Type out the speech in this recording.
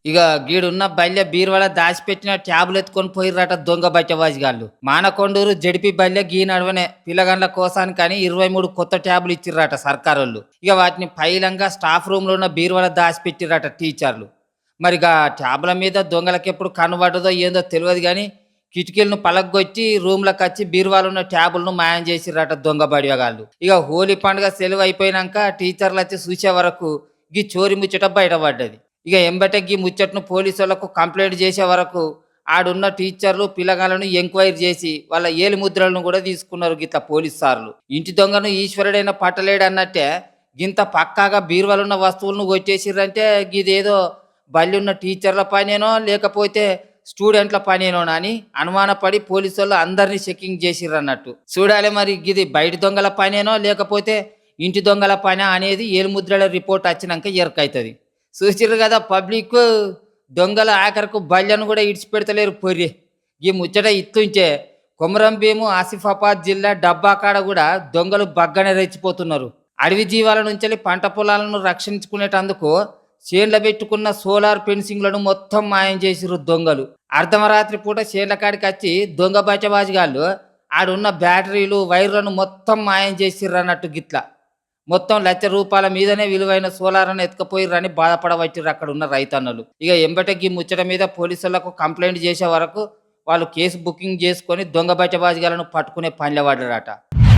ఇక గీడున్న బల్లె బీరువాల దాచిపెట్టిన ట్యాబులు ఎత్తుకొని పోయిర్రట దొంగ బట్టవాజిగాళ్ళు. మానకొండూరు జడిపి బల్లె గీ నడవనే పిల్లగాండ్ల కోసానికని 23 కొత్త ట్యాబులు ఇచ్చిర్రట సర్కారోళ్ళు. ఇక వాటిని పైలంగా స్టాఫ్ రూమ్ లో ఉన్న బీరువాల దాచిపెట్టిర్రట టీచర్లు. మరిగా ట్యాబుల మీద దొంగలకెప్పుడు కనబడ్డదో ఏందో తెలియదు కానీ కిటికీలను పలగొట్టి రూమ్లకు వచ్చి బీరువాలు ఉన్న ట్యాబులను మాయం చేసిర్రట దొంగ బడియగాళ్ళు. ఇక హోలీ పండుగ సెలవు అయిపోయినాక టీచర్లు వచ్చి చూసే వరకు గీ చోరి ముచ్చట బయటపడ్డది. ఇక ఎంబటే గీ ముచ్చట్ను పోలీసులకు కంప్లైంట్ చేసే వరకు ఆడున్న టీచర్లు పిల్లగాళ్ళను ఎంక్వైరీ చేసి వాళ్ళ ఏలి ముద్రలను కూడా తీసుకున్నారు గిట్ల పోలీస్ సార్లు. ఇంటి దొంగను ఈశ్వరుడైన పట్టలేడు అన్నట్టే గింత పక్కాగా బీరువాలున్న వస్తువులను కొట్టేసిర్రంటే గిదేదో బళ్ళున్న టీచర్ల పనేనో లేకపోతే స్టూడెంట్ల పనేనో అని అనుమానపడి పోలీసు వాళ్ళు అందరినీ చెకింగ్ చేసిర్రన్నట్టు. చూడాలి మరి గిది బయట దొంగల పనేనో లేకపోతే ఇంటి దొంగల పని అనేది ఏలుముద్రల రిపోర్ట్ వచ్చినాక ఎరకైతుంది. చూసిర్రు కదా పబ్లిక్, దొంగల ఆఖరకు బళ్ళను కూడా ఇడిచిపెడతలేరు పొర్రి. ఈ ముచ్చట ఇత్తుంచే కొమరం భీము ఆసిఫాబాద్ జిల్లా డబ్బాకాడ కూడా దొంగలు బగ్గనే రెచ్చిపోతున్నారు. అడవి జీవాల నుంచి పంట పొలాలను రక్షించుకునేటందుకు చేన్ల పెట్టుకున్న సోలార్ ఫెన్సింగ్లను మొత్తం మాయం చేసిర్రు దొంగలు. అర్ధమరాత్రి పూట చేన్ల కాడికి వచ్చి దొంగ బయటబాజిగాళ్ళు ఆడున్న బ్యాటరీలు వైర్లను మొత్తం మాయం చేసిర్రు అన్నట్టు గిట్ల. మొత్తం ₹1,00,000 మీదనే విలువైన సోలార్ను ఎత్తుకపోయిర్రని బాధపడవచ్చిర్రు అక్కడ ఉన్న రైతన్నలు. ఇక ఎంబటే ఈ ముచ్చట మీద పోలీసులకు కంప్లైంట్ చేసే వరకు వాళ్ళు కేసు బుకింగ్ చేసుకొని దొంగ బయటబాజిగాలను పట్టుకునే పనిలో పడ్డారట.